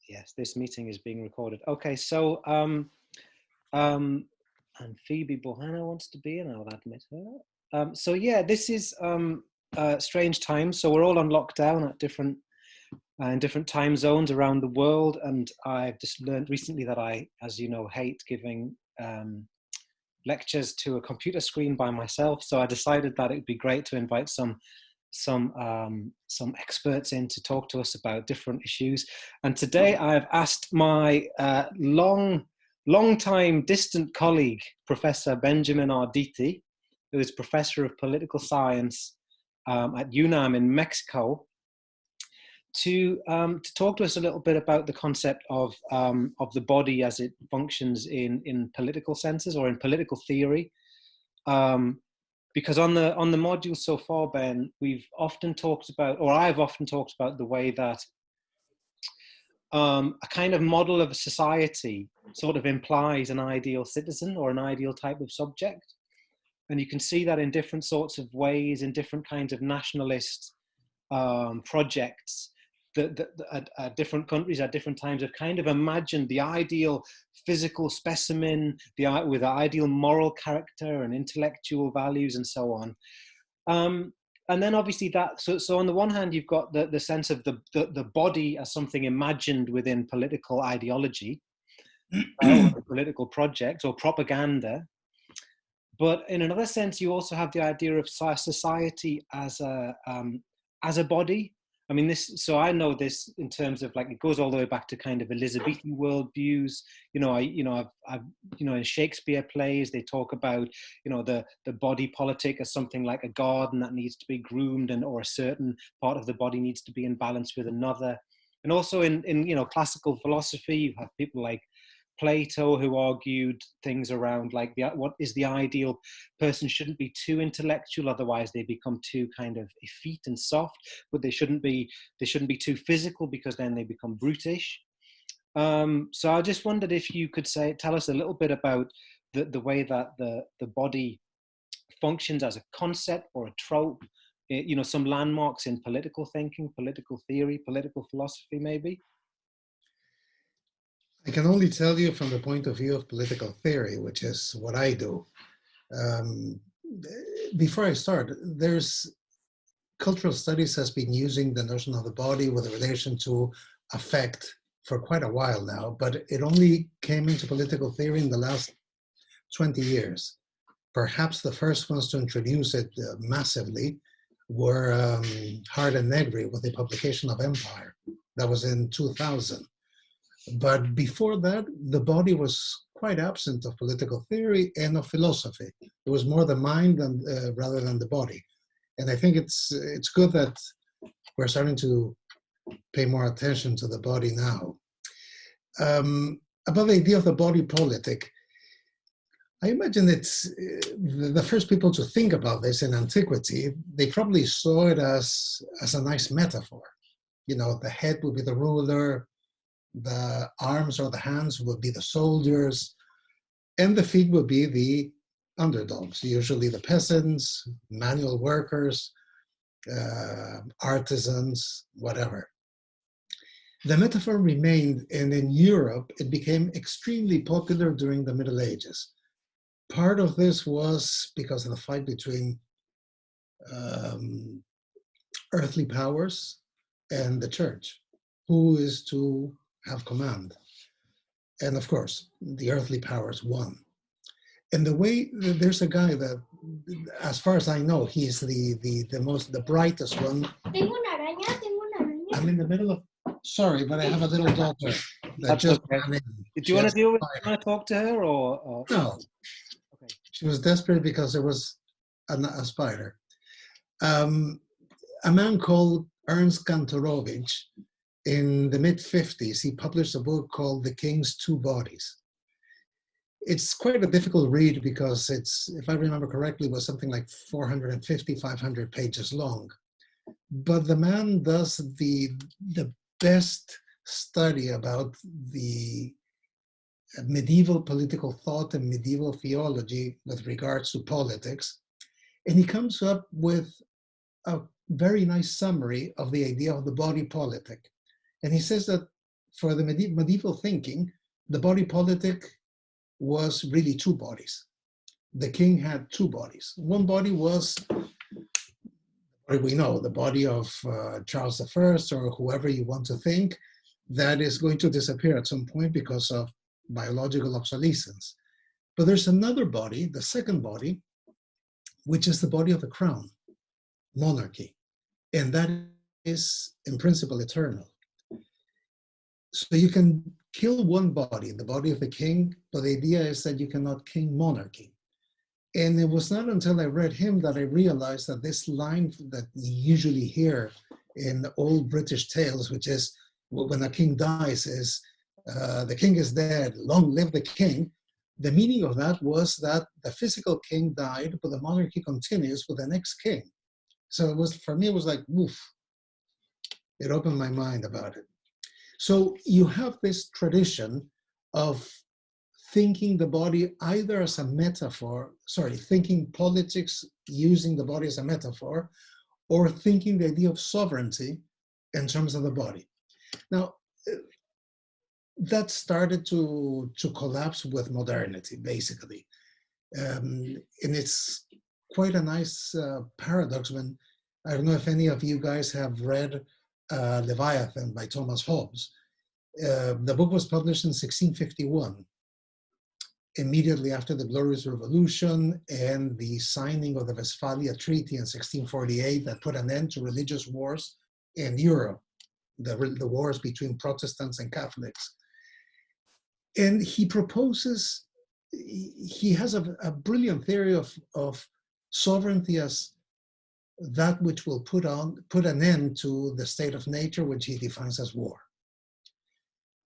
Yes, this meeting is being recorded. Okay, so and Phoebe Bohanna wants to be, and I'll admit her. So yeah, this is strange times. So we're all on lockdown at different in different time zones around the world, and I've just learned recently that I, as you know, hate giving lectures to a computer screen by myself. So I decided that it would be great to invite some experts in to talk to us about different issues. And today I've asked my long-time distant colleague, Professor Benjamin Arditi, who is Professor of Political Science at UNAM in Mexico, to talk to us a little bit about the concept of the body as it functions in political senses or in political theory. Because on the module so far, Ben, we've often talked about, or I've often talked about, the way that a kind of model of a society sort of implies an ideal citizen or an ideal type of subject. And you can see that in different sorts of ways, in different kinds of nationalist projects. Different countries at different times have kind of imagined the ideal physical specimen, with the ideal moral character and intellectual values and so on. And then obviously that, so on the one hand, you've got the sense of the body as something imagined within political ideology, or political projects or propaganda. But in another sense, you also have the idea of society as a body. I mean, so I know this in terms of, like, it goes all the way back to kind of Elizabethan worldviews. I've in Shakespeare plays, they talk about, the body politic as something like a garden that needs to be groomed, or a certain part of the body needs to be in balance with another. And also in classical philosophy, you have people like Plato, who argued things around like what is the ideal person shouldn't be too intellectual, otherwise they become too kind of effete and soft, but they shouldn't be too physical, because then they become brutish. So I just wondered if you could tell us a little bit about the way that the body functions as a concept or a trope, some landmarks in political thinking, political theory, political philosophy, maybe. I can only tell you from the point of view of political theory, which is what I do. Before I start, cultural studies has been using the notion of the body with relation to affect for quite a while now, but it only came into political theory in the last 20 years. Perhaps the first ones to introduce it massively were Hart and Negri with the publication of Empire. That was in 2000. But before that, the body was quite absent of political theory and of philosophy. It was more the mind rather than the body. And I think it's good that we're starting to pay more attention to the body now. About the idea of the body politic, I imagine it's the first people to think about this in antiquity. They probably saw it as a nice metaphor. The head would be the ruler, the arms or the hands would be the soldiers, and the feet would be the underdogs, usually the peasants, manual workers, artisans, whatever. The metaphor remained, and in Europe, it became extremely popular during the Middle Ages. Part of this was because of the fight between earthly powers and the church. Who is to have command? And of course, the earthly powers won. And the way, there's a guy that, as far as I know, he's the brightest one. Tengo una araña, tengo una araña. I'm in the middle of, sorry, but I have a little daughter that That's just okay. ran in. Do you want to talk to her, or? No. Okay. She was desperate because there was a spider. A man called Ernst Kantorowicz, in the mid-50s, he published a book called The King's Two Bodies. It's quite a difficult read because it's, if I remember correctly, was something like 450, 500 pages long. But the man does the best study about the medieval political thought and medieval theology with regards to politics. And he comes up with a very nice summary of the idea of the body politic. And he says that for the medieval thinking, the body politic was really two bodies. The king had two bodies. One body was, we know, the body of Charles I or whoever you want to think, that is going to disappear at some point because of biological obsolescence. But there's another body, the second body, which is the body of the crown, monarchy. And that is, in principle, eternal. So you can kill one body, the body of the king, but the idea is that you cannot king monarchy. And it was not until I read him that I realized that this line that you usually hear in old British tales, which is when a king dies, is the king is dead, long live the king. The meaning of that was that the physical king died, but the monarchy continues with the next king. So it was, for me, it was like, woof. It opened my mind about it. So you have this tradition of thinking the body either as a metaphor, thinking politics using the body as a metaphor, or thinking the idea of sovereignty in terms of the body. Now, that started to collapse with modernity, basically. And it's quite a nice paradox when, I don't know if any of you guys have read Leviathan by Thomas Hobbes. The book was published in 1651, immediately after the Glorious Revolution and the signing of the Westphalia Treaty in 1648 that put an end to religious wars in Europe, the wars between Protestants and Catholics. And he proposes, he has a brilliant theory of sovereignty as that which will put an end to the state of nature, which he defines as war.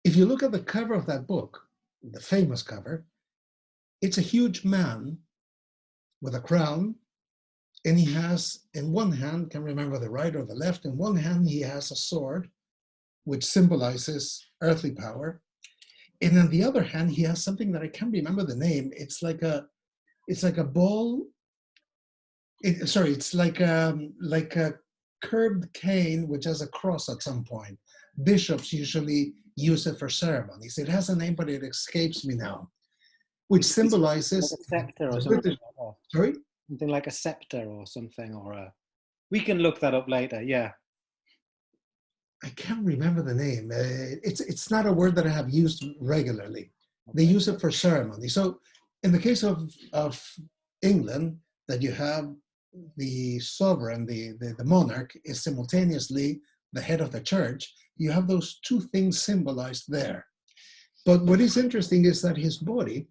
If you look at the cover of that book, the famous cover, it's a huge man with a crown, and he has, in one hand, can't remember the right or the left, in one hand he has a sword, which symbolizes earthly power, and on the other hand he has something that I can't remember the name. It's like a ball. It's like a curved cane which has a cross at some point. Bishops usually use it for ceremonies. It has a name, but it escapes me now, which symbolizes like a scepter or something British. like that. Sorry? Something like a scepter or something, or a. We can look that up later. Yeah. I can't remember the name. It's not a word that I have used regularly. They use it for ceremony. So in the case of England, that you have the sovereign, the monarch, is simultaneously the head of the church, you have those two things symbolized there. But what is interesting is that his body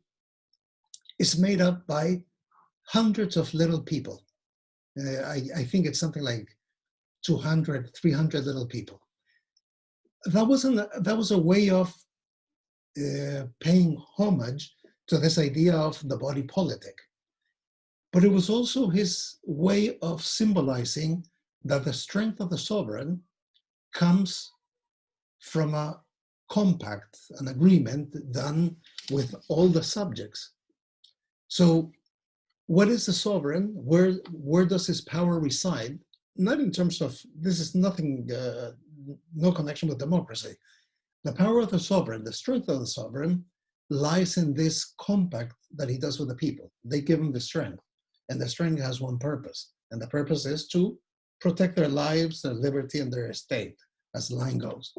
is made up by hundreds of little people. I think it's something like 200, 300 little people. That was a way of paying homage to this idea of the body politic. But it was also his way of symbolizing that the strength of the sovereign comes from a compact, an agreement done with all the subjects. So what is the sovereign? Where does his power reside? Not in terms of, this is nothing, no connection with democracy. The power of the sovereign, the strength of the sovereign, lies in this compact that he does with the people. They give him the strength, and the strength has one purpose, and the purpose is to protect their lives, their liberty, and their estate, as the line goes.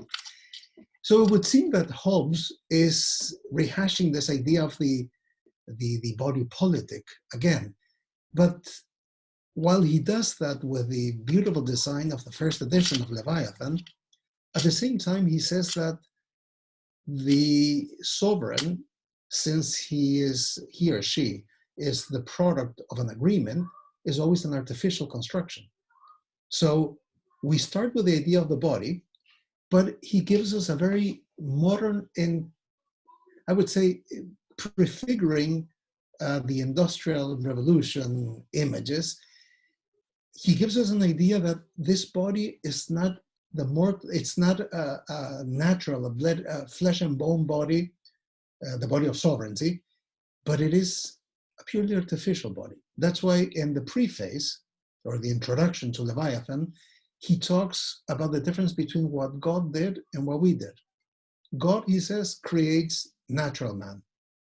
So it would seem that Hobbes is rehashing this idea of the body politic again, but while he does that with the beautiful design of the first edition of Leviathan, at the same time he says that the sovereign, since he or she is the product of an agreement, is always an artificial construction. So we start with the idea of the body, but he gives us a very modern and, I would say, prefiguring the Industrial Revolution images. He gives us an idea that this body is not it's not a natural, a flesh and bone body, the body of sovereignty, but it is a purely artificial body. That's why in the preface, or the introduction to Leviathan, he talks about the difference between what God did and what we did. God, he says, creates natural man.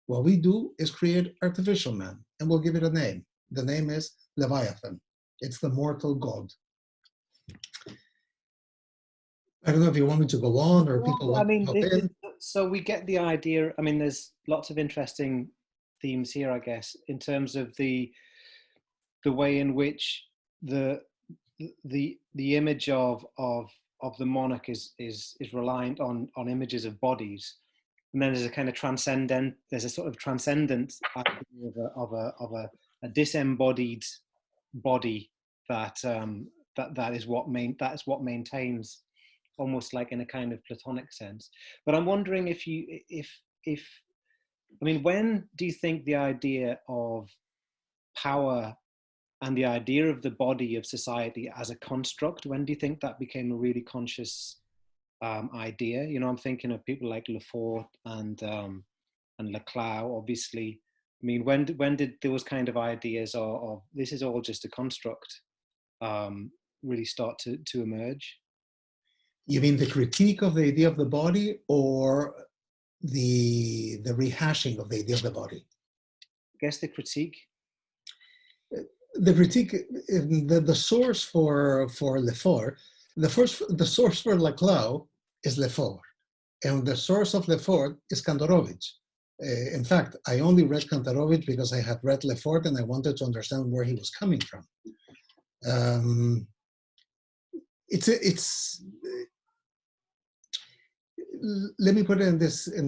What we do is create artificial man, and we'll give it a name. The name is Leviathan. It's the mortal god. I don't know if you want me to go on or people Well, I want to mean, hop in. so we get the idea. I mean, there's lots of interesting themes here, I guess, in terms of the way in which the the image of the monarch is reliant on images of bodies, and then there's a kind of transcendent. There's a sort of transcendent idea of a disembodied body that that is what maintains, almost like in a kind of Platonic sense. But I'm wondering if I mean, when do you think the idea of power and the idea of the body of society as a construct, when do you think that became a really conscious idea? You know, I'm thinking of people like Lefort and Laclau, obviously. I mean, when did those kind of ideas of this is all just a construct really start to emerge? You mean the critique of the idea of the body or the rehashing of the idea of the body? I guess the critique. The critique, the source for Lefort, the source for Laclau is Lefort, and the source of Lefort is Kantorovich. In fact, I only read Kantorovich because I had read Lefort and I wanted to understand where he was coming from. Let me put it in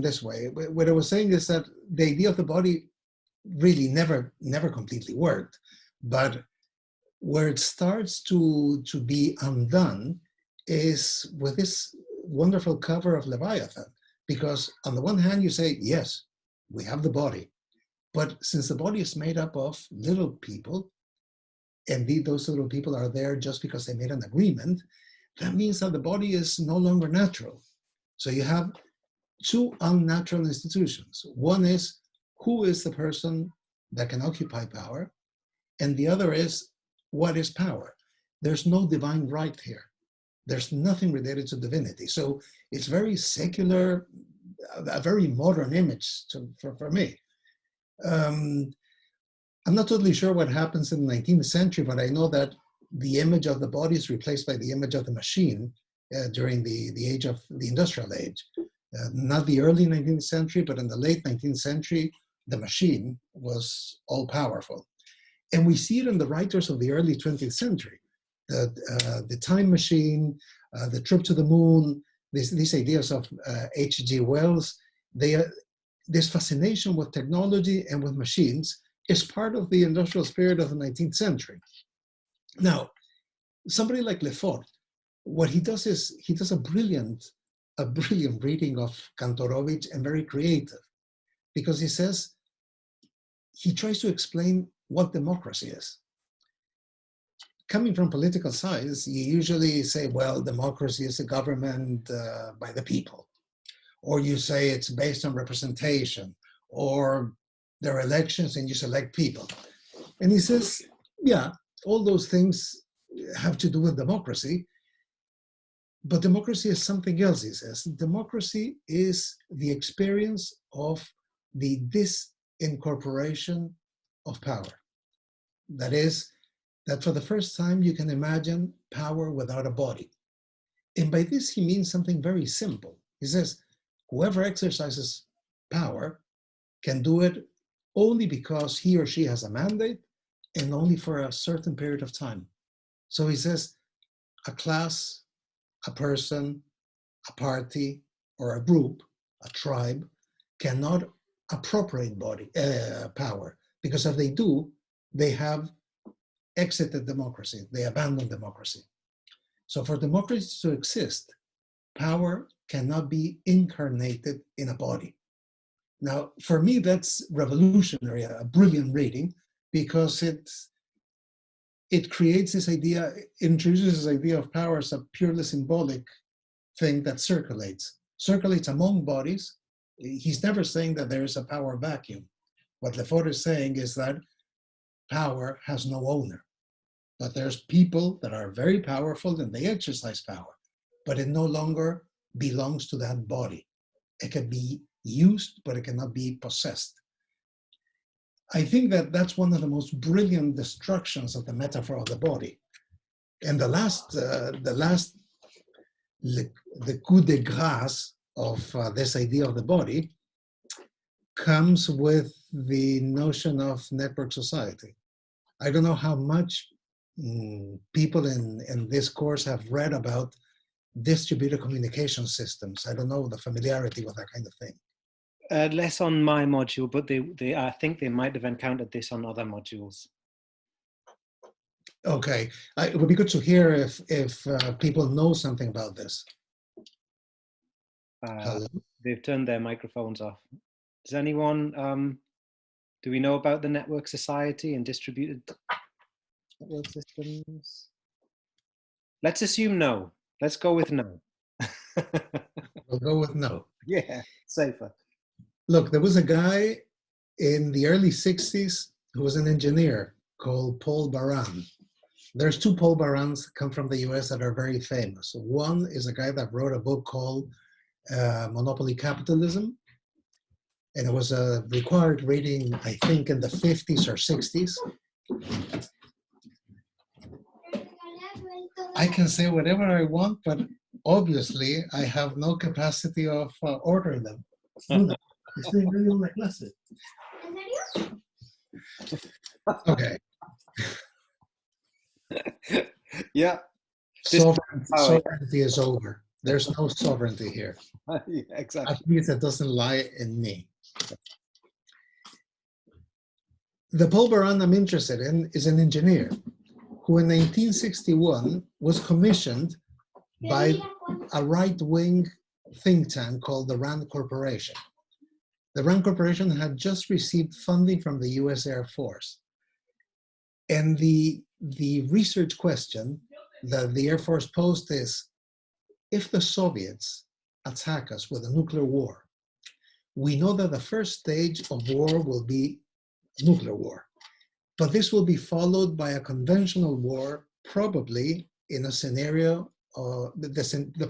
this way. What I was saying is that the idea of the body really never completely worked, but where it starts to be undone is with this wonderful cover of Leviathan. Because on the one hand, you say, yes, we have the body. But since the body is made up of little people, and those little people are there just because they made an agreement, that means that the body is no longer natural. So you have two unnatural institutions. One is, who is the person that can occupy power? And the other is, what is power? There's no divine right here. There's nothing related to divinity. So it's very secular, a very modern image for me. I'm not totally sure what happens in the 19th century, but I know that the image of the body is replaced by the image of the machine during the age of the industrial age. Not the early 19th century, but in the late 19th century, the machine was all powerful. And we see it in the writers of the early 20th century. The time machine, the trip to the moon, these ideas of H.G. Wells, this fascination with technology and with machines is part of the industrial spirit of the 19th century. Now, somebody like Lefort, what he does is he does a brilliant reading of Kantorovich and very creative, because he says, he tries to explain what democracy is. Coming from political science, you usually say, well, democracy is a government by the people. Or you say it's based on representation, or there are elections and you select people. And he says, yeah, all those things have to do with democracy, but democracy is something else, he says. Democracy is the experience of the disincorporation of power. That is, that for the first time you can imagine power without a body. And by this he means something very simple. He says, whoever exercises power can do it only because he or she has a mandate and only for a certain period of time. So he says, a class, a person, a party, or a group, a tribe, cannot appropriate power, because if they do, they have exited democracy, they abandon democracy. So for democracy to exist, power cannot be incarnated in a body. Now, for me, that's revolutionary, a brilliant reading, because it creates this idea, introduces this idea of power as a purely symbolic thing that circulates among bodies. He's never saying that there is a power vacuum. What Lefort is saying is that power has no owner, but there's people that are very powerful and they exercise power, but it no longer belongs to that body. It can be used, but it cannot be possessed. I think that that's one of the most brilliant destructions of the metaphor of the body. And the coup de grace of this idea of the body comes with the notion of network society. I don't know how much people in this course have read about distributed communication systems. I don't know the familiarity with that kind of thing. Less on my module, but I think they might have encountered this on other modules. Okay, it would be good to hear if people know something about this. They've turned their microphones off. Does anyone, do we know about the network society and distributed network systems? Let's assume no. Let's go with no. We'll go with no. Yeah, safer. Look, there was a guy in the early 60s who was an engineer called Paul Baran. There's two Paul Barans that come from the US that are very famous. One is a guy that wrote a book called Monopoly Capitalism. And it was a required reading, I think, in the 50s or 60s. I can say whatever I want, but obviously I have no capacity of ordering them. Estoy viendo una clase. Okay. Yeah. Sovereignty is over. There's no sovereignty here. Yeah, exactly. At least it doesn't lie in me. The Paul Baran I'm interested in is an engineer who in 1961 was commissioned by a right-wing think tank called the RAND Corporation. The RAND Corporation had just received funding from the US Air Force. And the research question that the Air Force posed is, if the Soviets attack us with a nuclear war, we know that the first stage of war will be nuclear war. But this will be followed by a conventional war, probably in a scenario, the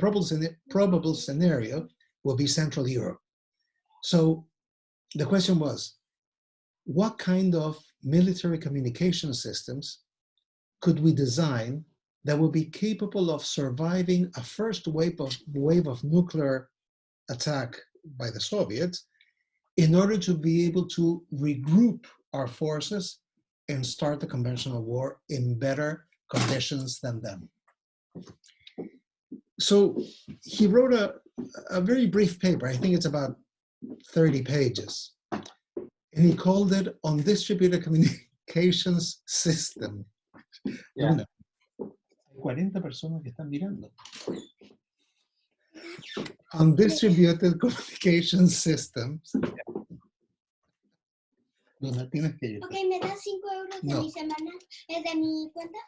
probable scenario will be Central Europe. So the question was, what kind of military communication systems could we design that would be capable of surviving a first wave of nuclear attack by the Soviets in order to be able to regroup our forces and start the conventional war in better conditions than them. So he wrote a very brief paper, I think it's about 30 pages, and he called it On Distributed Communications System. Yeah. 40 personas que están mirando. On Distributed Communication Systems. ¿Dónde tienes que ir? Ok, ¿me das 5 euros de mi semana? ¿De mi cuenta?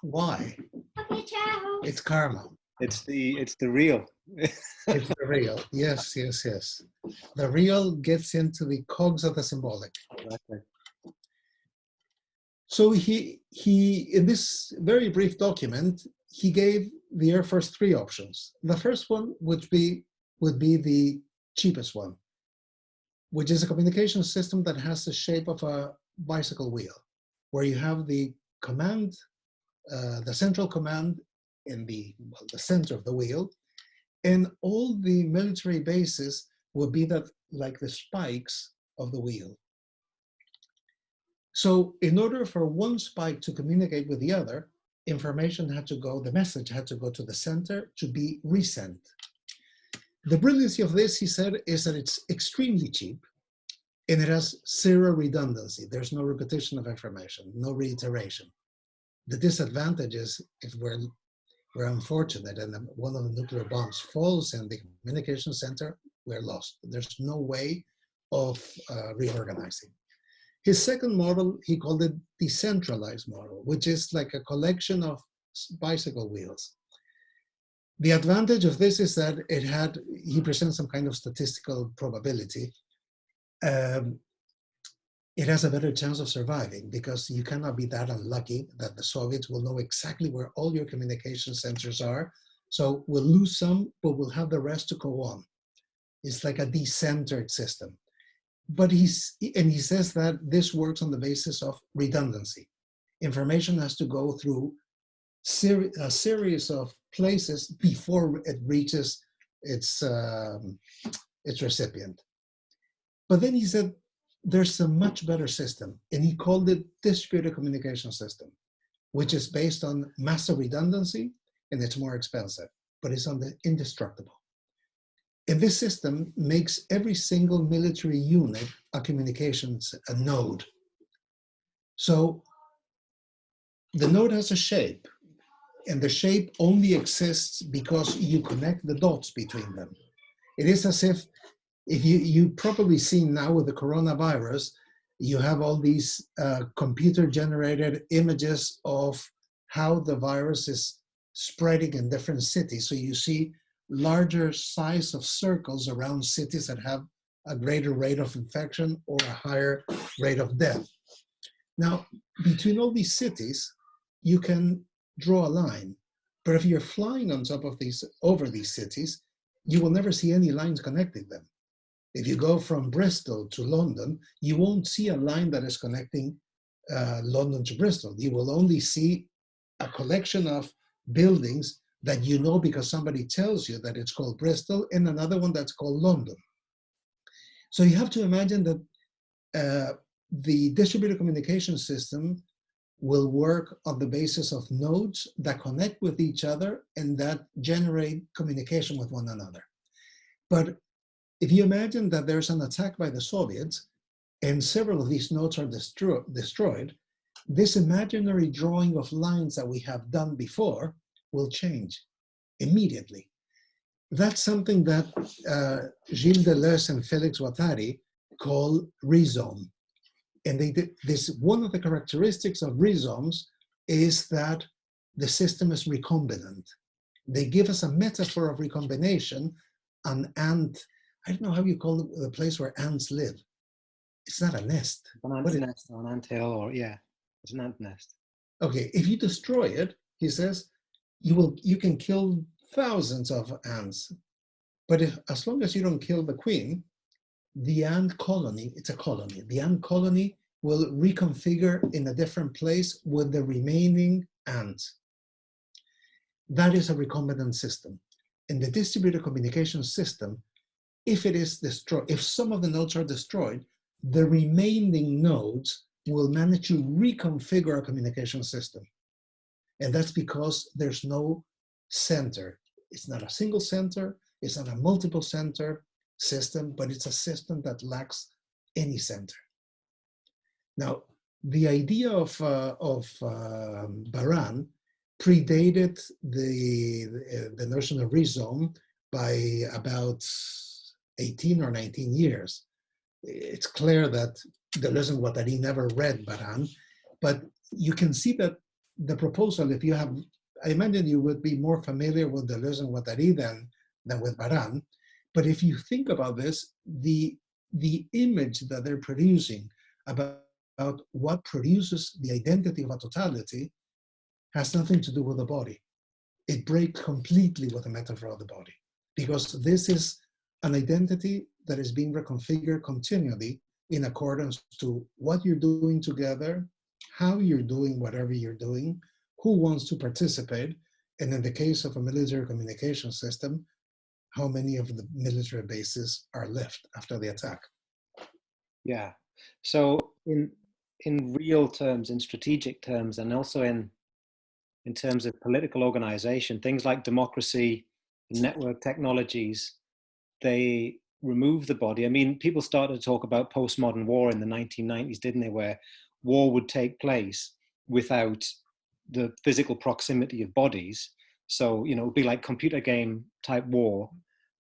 Why? Ok, chao. It's karma. It's the real. It's the real. Yes, yes, yes. The real gets into the cogs of the symbolic. Exactly. So he in this very brief document, he gave the Air Force 3 options. The first one would be the cheapest one, which is a communication system that has the shape of a bicycle wheel, where you have the command, the central command in the center of the wheel, and all the military bases would be like the spikes of the wheel. So in order for one spike to communicate with the other, information had to go, the message had to go to the center to be resent. The brilliancy of this, he said, is that it's extremely cheap and it has zero redundancy. There's no repetition of information, no reiteration. The disadvantage is if we're unfortunate and one of the nuclear bombs falls in the communication center, we're lost. There's no way of reorganizing. His second model, he called it decentralized model, which is like a collection of bicycle wheels. The advantage of this is that he presents some kind of statistical probability. it has a better chance of surviving, because you cannot be that unlucky that the Soviets will know exactly where all your communication centers are. So we'll lose some, but we'll have the rest to go on. It's like a decentered system. But he says that this works on the basis of redundancy. Information has to go through a series of places before it reaches its recipient. But then he said, there's a much better system, and he called it distributed communication system, which is based on massive redundancy, and it's more expensive, but it's on the indestructible. And this system makes every single military unit a communications node. So the node has a shape, and the shape only exists because you connect the dots between them. It is as if you probably seen now with the coronavirus, you have all these computer-generated images of how the virus is spreading in different cities. So you see larger size of circles around cities that have a greater rate of infection or a higher rate of death. Now, between all these cities, you can draw a line. But if you're flying on top of over these cities, you will never see any lines connecting them. If you go from Bristol to London, you won't see a line that is connecting London to Bristol. You will only see a collection of buildings that you know because somebody tells you that it's called Bristol, and another one that's called London. So you have to imagine that the distributed communication system will work on the basis of nodes that connect with each other and that generate communication with one another. But if you imagine that there's an attack by the Soviets and several of these nodes are destroyed, this imaginary drawing of lines that we have done before will change immediately. That's something that Gilles Deleuze and Félix Guattari call rhizome. And they did this. One of the characteristics of rhizomes is that the system is recombinant. They give us a metaphor of recombination. An ant, I don't know how you call it, the place where ants live. It's not a nest. An ant's nest or an anthill, or yeah, it's an ant nest. Okay, if you destroy it, he says, you can kill thousands of ants, but as long as you don't kill the queen, the ant colony, it's a colony. The ant colony will reconfigure in a different place with the remaining ants. That is a recombinant system. In the distributed communication system, if it is destroyed, if some of the nodes are destroyed, the remaining nodes will manage to reconfigure a communication system. And that's because there's no center. It's not a single center, it's not a multiple center system, but it's a system that lacks any center. Now, the idea of Baran predated the notion of rhizome by about 18 or 19 years. It's clear that Deleuze and Guattari never read Baran, but you can see that the proposal, if you have, I imagine you would be more familiar with Deleuze and Guattari than with Baran, but if you think about this, the image that they're producing about what produces the identity of a totality has nothing to do with the body. It breaks completely with the metaphor of the body, because this is an identity that is being reconfigured continually in accordance to what you're doing together, how you're doing whatever you're doing, who wants to participate, and in the case of a military communication system, how many of the military bases are left after the attack. Yeah, so in real terms, in strategic terms, and also in terms of political organization, things like democracy, network technologies, they remove the body. I mean, people started to talk about postmodern war in the 1990s, didn't they, where war would take place without the physical proximity of bodies. So, it would be like computer game type war.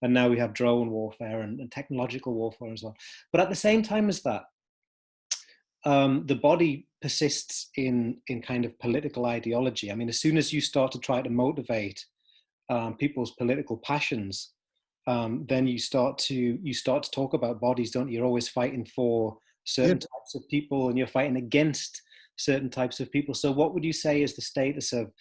And now we have drone warfare and technological warfare as well. But at the same time as that, the body persists in kind of political ideology. I mean, as soon as you start to try to motivate people's political passions, then you start to talk about bodies, don't you? You're always fighting for certain types of people, and you're fighting against certain types of people. So what would you say is the status of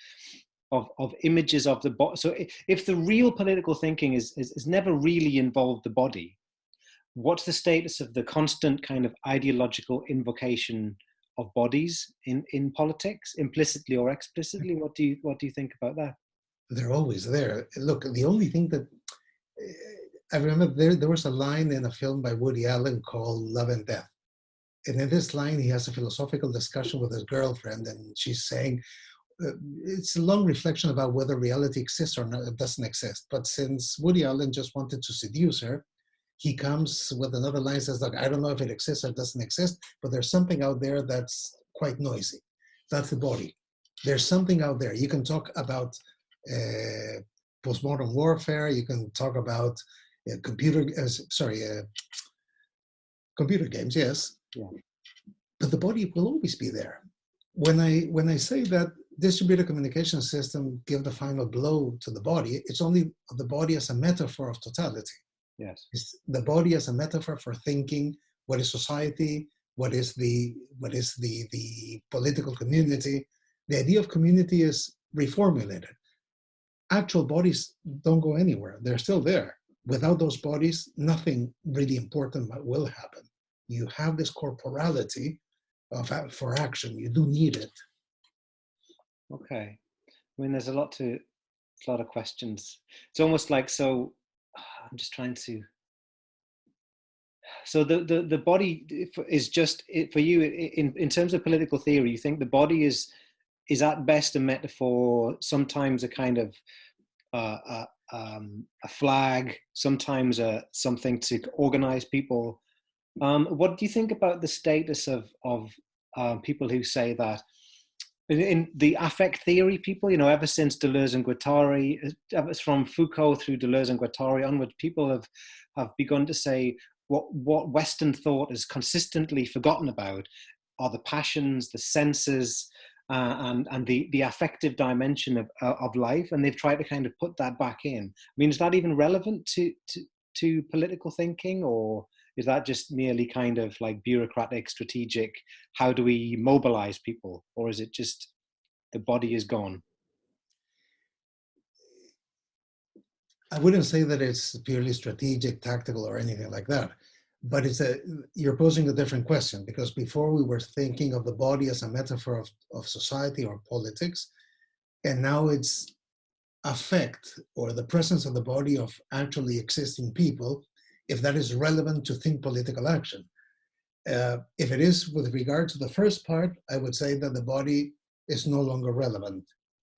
images of the body? So if the real political thinking is never really involved the body, what's the status of the constant kind of ideological invocation of bodies in politics, implicitly or explicitly? What do you think about that? They're always there. Look, the only thing that I remember, there was a line in a film by Woody Allen called Love and Death. And in this line, he has a philosophical discussion with his girlfriend, and she's saying, it's a long reflection about whether reality exists or not, it doesn't exist. But since Woody Allen just wanted to seduce her, he comes with another line, says, look, I don't know if it exists or doesn't exist, but there's something out there that's quite noisy. That's the body. There's something out there. You can talk about postmodern warfare. You can talk about computer games, yes. Yeah. But the body will always be there. When I say that distributed communication system give the final blow to the body, it's only the body as a metaphor of totality. Yes. It's the body as a metaphor for thinking what is society, what is the political community. The idea of community is reformulated. Actual bodies don't go anywhere. They're still there. Without those bodies, nothing really important will happen. You have this corporality for action. You do need it. Okay. I mean, there's a lot of questions. It's almost like, so I'm just trying to, so the body is just, for you, in terms of political theory, you think the body is at best a metaphor, sometimes a kind of a flag, sometimes something to organize people. What do you think about the status of people who say that in the affect theory people, ever since Deleuze and Guattari, from Foucault through Deleuze and Guattari onward, people have begun to say what Western thought is consistently forgotten about are the passions, the senses, and the affective dimension of life, and they've tried to kind of put that back in. I mean, is that even relevant to political thinking, or is that just merely kind of like bureaucratic, strategic, how do we mobilize people? Or is it just the body is gone? I wouldn't say that it's purely strategic, tactical, or anything like that. But you're posing a different question, because before we were thinking of the body as a metaphor of society or politics, and now it's affect, or the presence of the body of actually existing people, if that is relevant to think political action. If it is with regard to the first part, I would say that the body is no longer relevant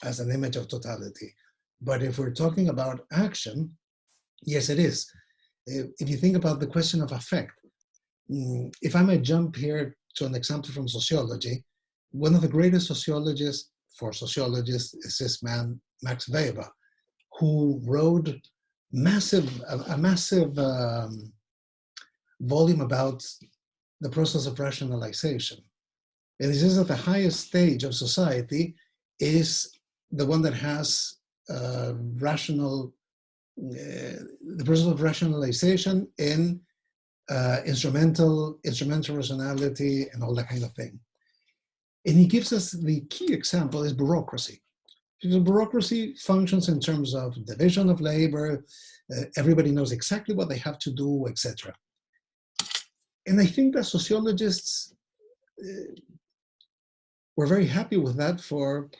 as an image of totality. But if we're talking about action, yes, it is. If you think about the question of affect, if I might jump here to an example from sociology, one of the greatest sociologists is this man, Max Weber, who wrote a massive volume about the process of rationalization. And he says that the highest stage of society is the one that has the process of rationalization in instrumental rationality and all that kind of thing. And he gives us the key example is bureaucracy. Because bureaucracy functions in terms of division of labor, everybody knows exactly what they have to do, etc. And I think that sociologists were very happy with that for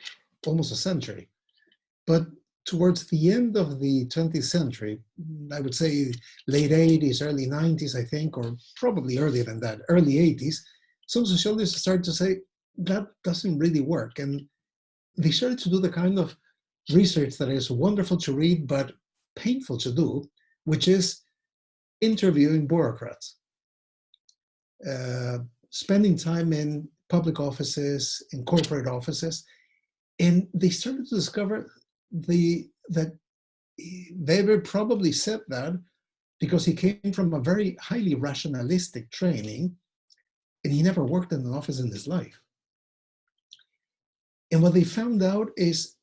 almost a century. But towards the end of the 20th century, I would say late 80s, early 90s, I think, or probably earlier than that, early 80s, some sociologists started to say, that doesn't really work. And they started to do the kind of research that is wonderful to read, but painful to do, which is interviewing bureaucrats, spending time in public offices, in corporate offices. And they started to discover that Weber probably said that because he came from a very highly rationalistic training, and he never worked in an office in his life. And what they found out is,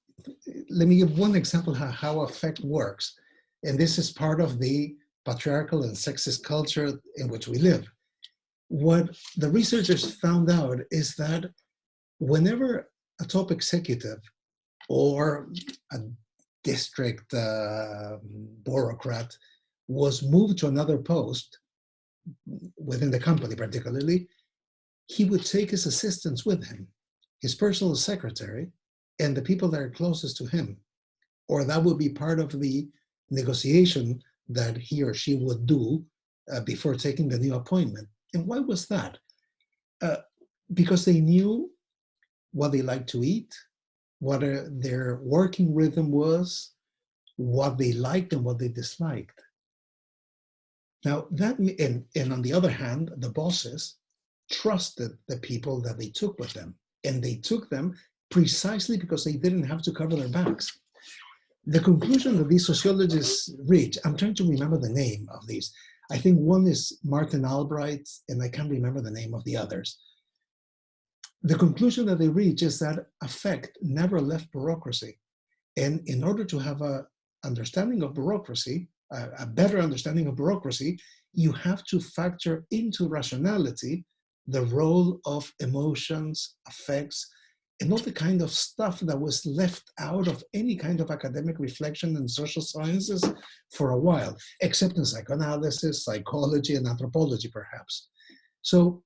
let me give one example how affect works. And this is part of the patriarchal and sexist culture in which we live. what the researchers found out is that whenever a top executive or a district bureaucrat was moved to another post within the company particularly, he would take his assistants with him, his personal secretary, and the people that are closest to him. Or that would be part of the negotiation that he or she would do before taking the new appointment. And why was that? Because they knew what they liked to eat, what their working rhythm was, what they liked and what they disliked. Now, that, and on the other hand, the bosses trusted the people that they took with them, and they took them precisely because they didn't have to cover their backs. The conclusion that these sociologists reach, I'm trying to remember the name of these. I think one is Martin Albright, and I can't remember the name of the others. The conclusion that they reach is that affect never left bureaucracy. And in order to have a understanding of bureaucracy, a better understanding of bureaucracy, you have to factor into rationality the role of emotions, affects, and all the kind of stuff that was left out of any kind of academic reflection in social sciences for a while, except in psychoanalysis, psychology, and anthropology, perhaps. So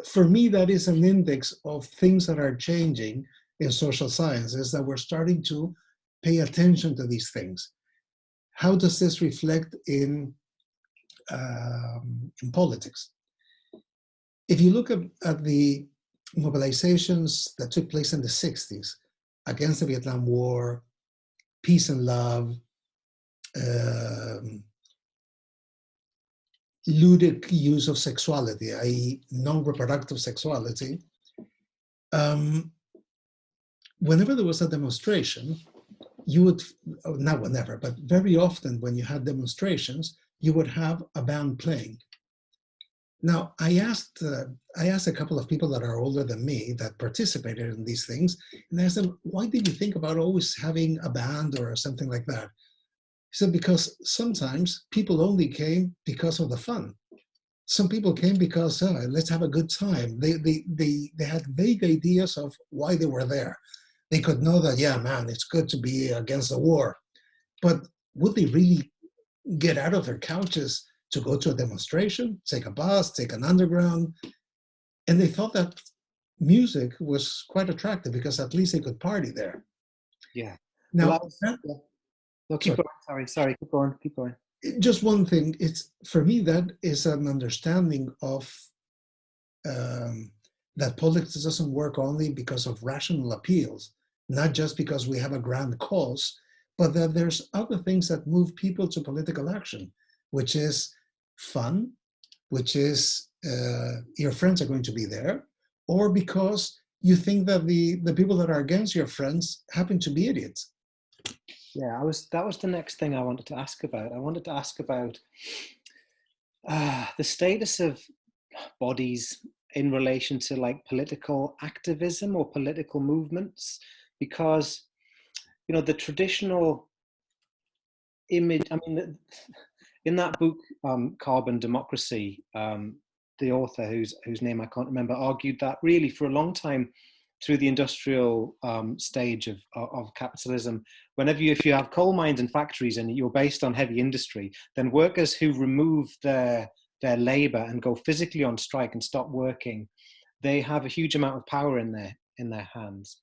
for me, that is an index of things that are changing in social sciences, that we're starting to pay attention to these things. How does this reflect in politics? If you look at the mobilizations that took place in the 60s against the Vietnam War, peace and love, ludic use of sexuality, i.e. non-reproductive sexuality, whenever there was a demonstration, you would, not whenever, but very often when you had demonstrations, you would have a band playing. Now, I asked a couple of people that are older than me that participated in these things, and I asked them, why did you think about always having a band or something like that? He said, because sometimes people only came because of the fun. Some people came because, let's have a good time. They had vague ideas of why they were there. They could know that, yeah, man, it's good to be against the war. But would they really get out of their couches to go to a demonstration, take a bus, take an underground? And they thought that music was quite attractive because at least they could party there. Yeah. Now, no, keep going. Sorry, keep going. Just one thing, it's, for me, that is an understanding of that politics doesn't work only because of rational appeals, not just because we have a grand cause, but that there's other things that move people to political action, which is fun, which is your friends are going to be there, or because you think that the people that are against your friends happen to be idiots. Yeah, that was the next thing I wanted to ask about. I wanted to ask about the status of bodies in relation to like political activism or political movements, because, you know, the traditional image, I mean, in that book, Carbon Democracy, the author, whose name I can't remember, argued that really for a long time through the industrial stage of capitalism, if you have coal mines and factories and you're based on heavy industry, then workers who remove their labor and go physically on strike and stop working, they have a huge amount of power in their hands.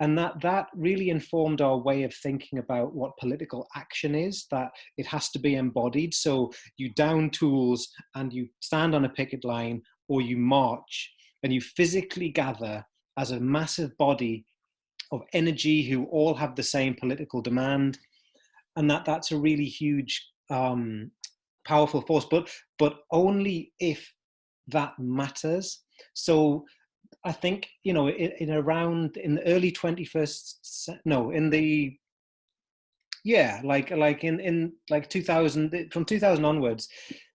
And that really informed our way of thinking about what political action is, that it has to be embodied. So you down tools and you stand on a picket line, or you march and you physically gather as a massive body of energy who all have the same political demand. And that's a really huge, powerful force, but only if that matters. So I think, you know, in the early 21st, no, in the, yeah, like in 2000, from 2000 onwards,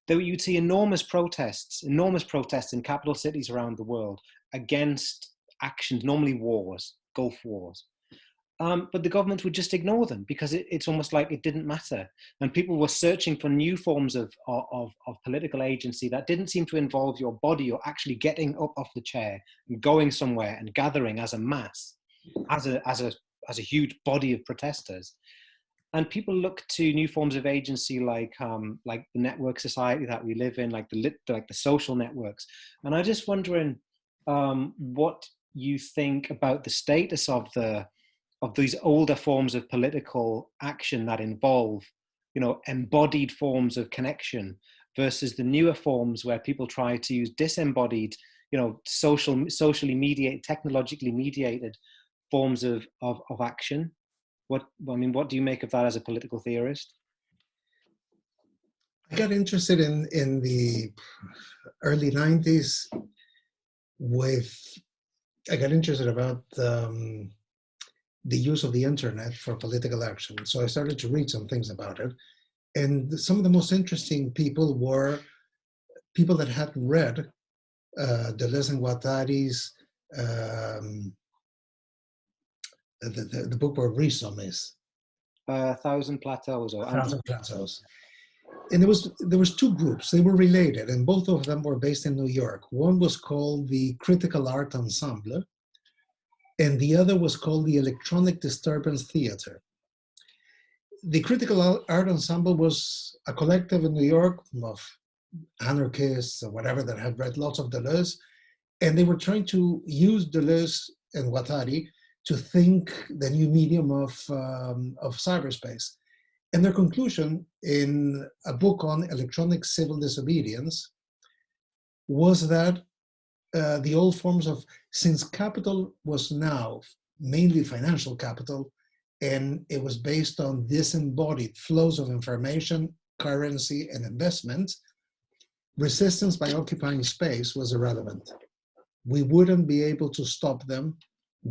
though you'd see enormous protests in capital cities around the world against actions, normally wars, Gulf wars. but the government would just ignore them because it's almost like it didn't matter. And people were searching for new forms of political agency that didn't seem to involve your body or actually getting up off the chair and going somewhere and gathering as a mass, as a huge body of protesters. And people look to new forms of agency like the network society that we live in, like the social networks. And I'm just wondering what you think about the status of these older forms of political action that involve, embodied forms of connection versus the newer forms where people try to use disembodied, socially mediated, technologically mediated forms of action. What do you make of that as a political theorist? I got interested in the early 90s I got interested about the use of the internet for political action. So I started to read some things about it. And some of the most interesting people were people that hadn't read Deleuze and Guattari's the book where Rhizome is. Thousand Plateaus. Thousand Plateaus. And there was two groups. They were related, and both of them were based in New York. One was called the Critical Art Ensemble, and the other was called the Electronic Disturbance Theater. The Critical Art Ensemble was a collective in New York of anarchists or whatever that had read lots of Deleuze, and they were trying to use Deleuze and Guattari to think the new medium of cyberspace. And their conclusion in a book on electronic civil disobedience was that the old forms of, since capital was now mainly financial capital, and it was based on disembodied flows of information, currency, and investment, resistance by occupying space was irrelevant. We wouldn't be able to stop them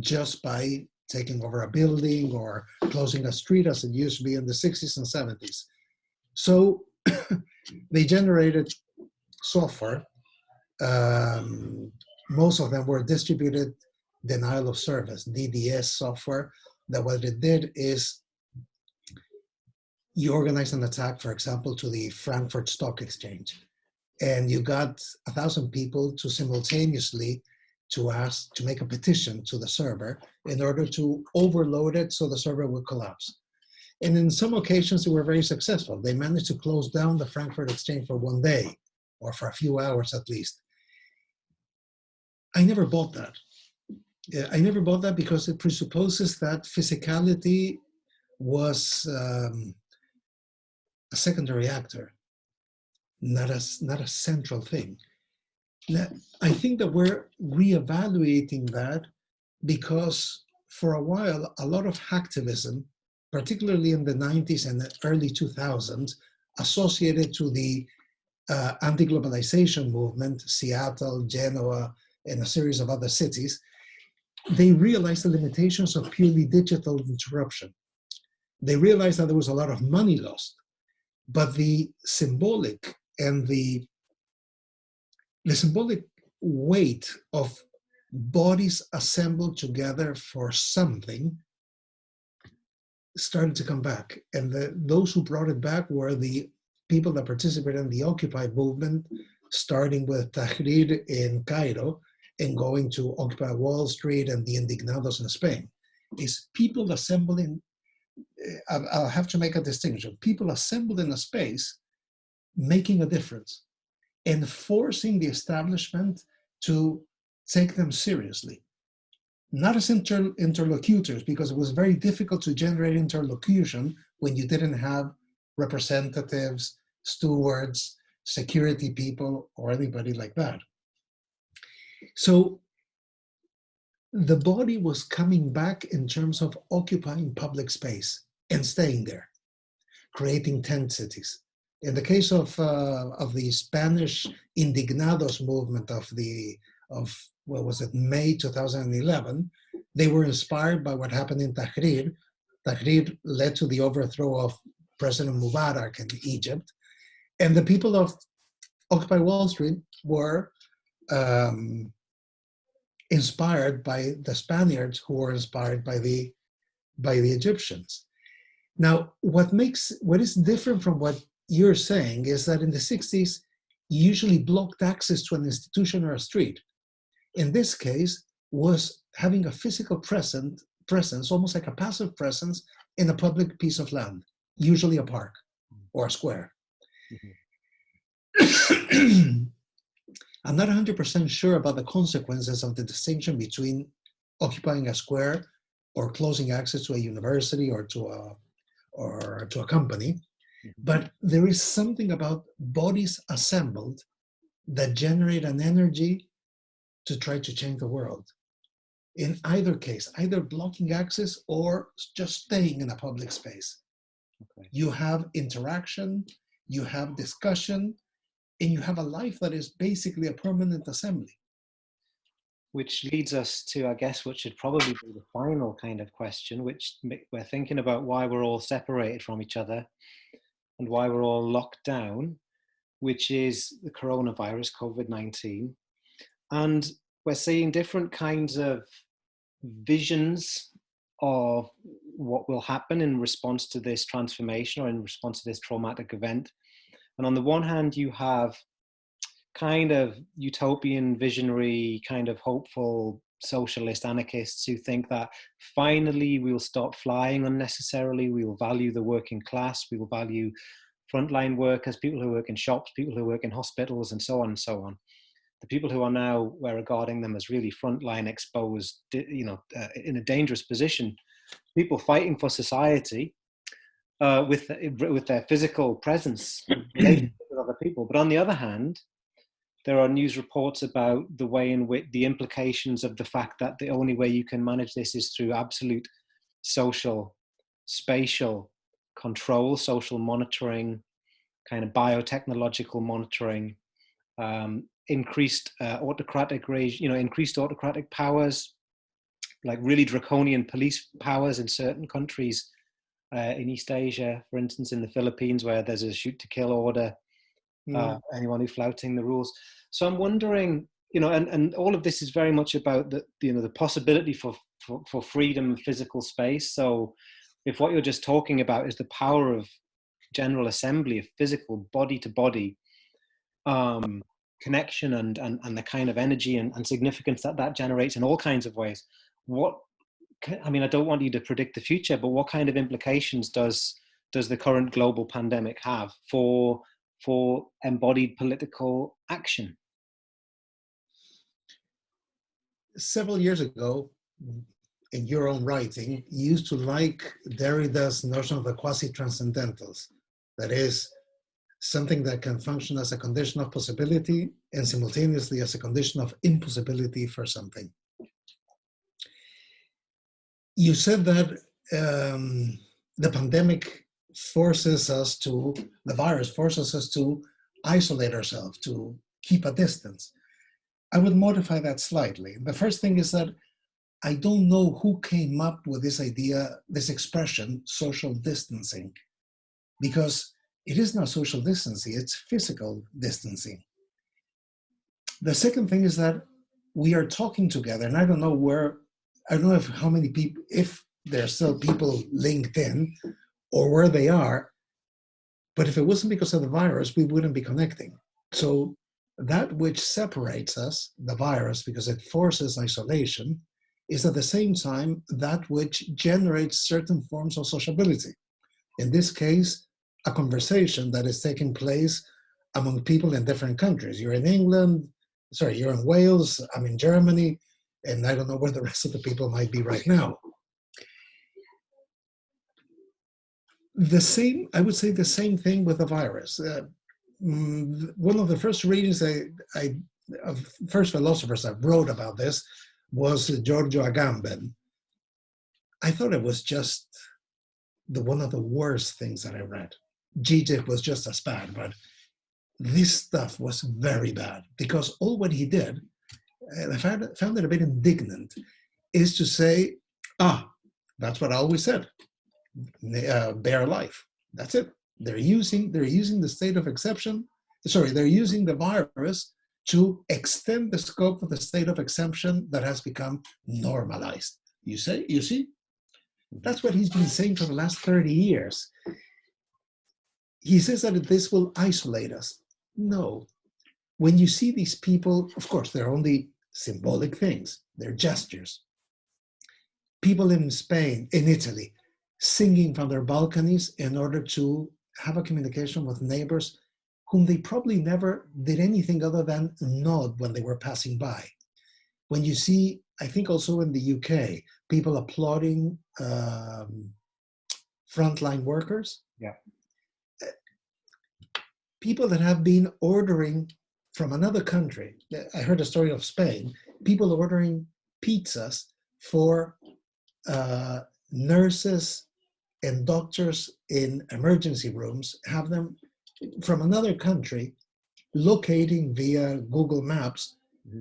just by taking over a building or closing a street as it used to be in the 60s and 70s. So they generated software. Most of them were distributed denial of service, DDS software, that what it did is you organized an attack, for example, to the Frankfurt Stock Exchange. And you got 1,000 people to simultaneously to ask to make a petition to the server in order to overload it so the server would collapse. And in some occasions, they were very successful. They managed to close down the Frankfurt Exchange for one day, or for a few hours at least. I never bought that. I never bought that because it presupposes that physicality was a secondary actor, not a central thing. Now, I think that we're reevaluating that because for a while, a lot of hacktivism, particularly in the 90s and the early 2000s, associated to the anti-globalization movement, Seattle, Genoa, and a series of other cities, they realized the limitations of purely digital interruption. They realized that there was a lot of money lost, but the symbolic and the symbolic weight of bodies assembled together for something started to come back. And those who brought it back were the people that participated in the Occupy movement, starting with Tahrir in Cairo and going to Occupy Wall Street and the Indignados in Spain. Is people assembling, I'll have to make a distinction, people assembled in a space making a difference and forcing the establishment to take them seriously. Not as interlocutors, because it was very difficult to generate interlocution when you didn't have representatives, stewards, security people, or anybody like that. So the body was coming back in terms of occupying public space and staying there, creating tent cities. In the case of the Spanish Indignados movement of what was it, May 2011, they were inspired by what happened in Tahrir. Tahrir led to the overthrow of President Mubarak in Egypt. And the people of Occupy Wall Street were inspired by the Spaniards who were inspired by the by the Egyptians. Now, what is different from what you're saying is that in the 60s, you usually blocked access to an institution or a street. In this case, was having a physical presence, almost like a passive presence, in a public piece of land, usually a park or a square. Mm-hmm. I'm not 100% sure about the consequences of the distinction between occupying a square or closing access to a university or to a company, but there is something about bodies assembled that generate an energy to try to change the world. In either case, either blocking access or just staying in a public space. Okay. You have interaction, you have discussion, and you have a life that is basically a permanent assembly. Which leads us to, I guess, what should probably be the final kind of question, which we're thinking about why we're all separated from each other and why we're all locked down, which is the coronavirus, COVID-19. And we're seeing different kinds of visions of what will happen in response to this transformation or in response to this traumatic event. And on the one hand, you have kind of utopian, visionary, kind of hopeful socialist anarchists who think that finally we'll stop flying unnecessarily, we will value the working class, we will value frontline workers, people who work in shops, people who work in hospitals, and so on and so on. The people who are now, we're regarding them as really frontline, exposed, in a dangerous position, people fighting for society with their physical presence with other people. But on the other hand, there are news reports about the way in which the implications of the fact that the only way you can manage this is through absolute social, spatial control, social monitoring, kind of biotechnological monitoring, increased autocratic powers, like really draconian police powers in certain countries in East Asia, for instance, in the Philippines, where there's a shoot to kill order. Anyone who's flouting the rules. So I'm wondering, and all of this is very much about the possibility for freedom of physical space. So if what you're just talking about is the power of general assembly, of physical body to body connection and the kind of energy and significance that generates in all kinds of ways, I don't want you to predict the future, but what kind of implications does the current global pandemic have for embodied political action? Several years ago, in your own writing, you used to like Derrida's notion of the quasi-transcendentals. That is, something that can function as a condition of possibility and simultaneously as a condition of impossibility for something. You said that the virus forces us to isolate ourselves, to keep a distance. I would modify that slightly. The first thing is that I don't know who came up with this idea, this expression, social distancing, because it is not social distancing, it's physical distancing. The second thing is that we are talking together, and I don't know how many people, if there are still people linked in or where they are, but if it wasn't because of the virus, we wouldn't be connecting. So that which separates us, the virus, because it forces isolation, is at the same time that which generates certain forms of sociability. In this case, a conversation that is taking place among people in different countries. You're in you're in Wales, I'm in Germany, and I don't know where the rest of the people might be right now. I would say the same thing with the virus. One of the first readings of first philosophers that wrote about this was Giorgio Agamben. I thought it was just one of the worst things that I read. Zizek was just as bad, but this stuff was very bad because all what he did, and I found it a bit indignant, is to say, that's what I always said, bare life. That's it. They're using the state of exception. They're using the virus to extend the scope of the state of exception that has become normalized. You see? That's what he's been saying for the last 30 years. He says that this will isolate us. No. When you see these people, of course, they're only symbolic things. They're gestures. People in Spain, in Italy, singing from their balconies in order to have a communication with neighbors whom they probably never did anything other than nod when they were passing by. When you see, I think also in the UK, people applauding frontline workers. Yeah. People that have been ordering from another country. I heard a story of Spain, people ordering pizzas for nurses and doctors in emergency rooms, have them from another country, locating via Google Maps,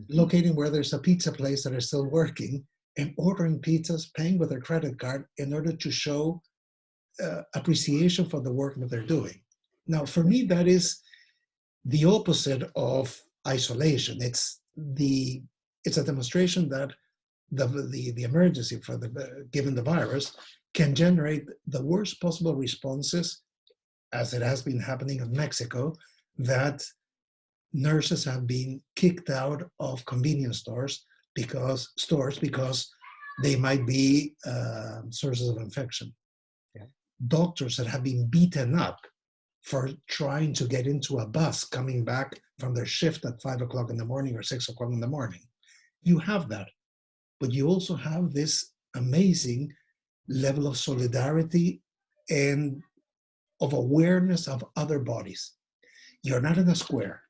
locating where there's a pizza place that is still working, and ordering pizzas, paying with their credit card in order to show appreciation for the work that they're doing. Now, for me, that is the opposite of isolation. It's a demonstration that the emergency for given the virus can generate the worst possible responses, as it has been happening in Mexico, that nurses have been kicked out of convenience stores because they might be sources of infection. Yeah. Doctors that have been beaten up for trying to get into a bus coming back from their shift at 5 o'clock in the morning or 6 o'clock in the morning. You have that, but you also have this amazing level of solidarity and of awareness of other bodies. You're not in a square.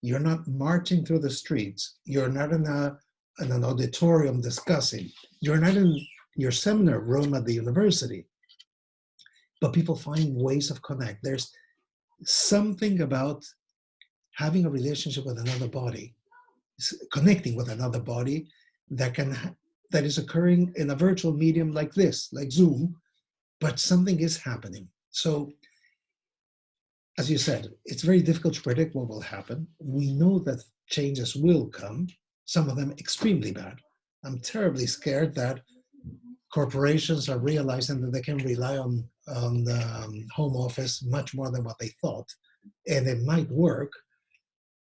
You're not marching through the streets. You're not in an auditorium discussing. You're not in your seminar room at the university. But people find ways of connect. There's something about having a relationship with another body, connecting with another body that is occurring in a virtual medium like this, like Zoom, but something is happening. So, as you said, it's very difficult to predict what will happen. We know that changes will come, some of them extremely bad. I'm terribly scared that corporations are realizing that they can rely on home office much more than what they thought, and it might work.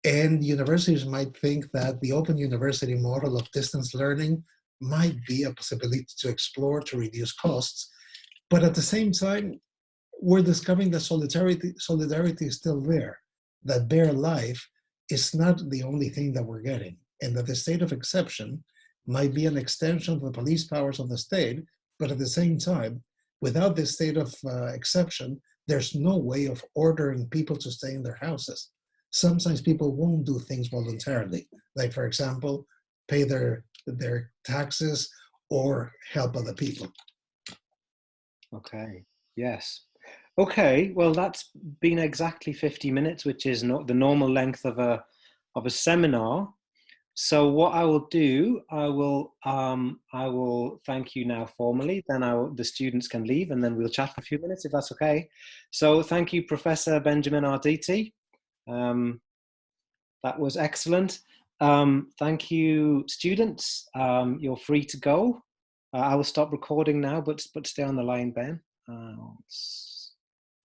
And universities might think that the open university model of distance learning might be a possibility to explore to reduce costs. But at the same time, we're discovering that solidarity is still there, that bare life is not the only thing that we're getting, and that the state of exception might be an extension of the police powers of the state, but at the same time, without this state of exception, there's no way of ordering people to stay in their houses. Sometimes people won't do things voluntarily, like, for example, pay their taxes or help other people. Okay, yes. Okay, well, that's been exactly 50 minutes, which is not the normal length of a seminar. So what I will do, I will thank you now formally, then the students can leave, and then we'll chat for a few minutes if that's okay. So thank you, Professor Benjamin Arditi. That was excellent. Thank you, students. You're free to go. I will stop recording now, but stay on the line, Ben.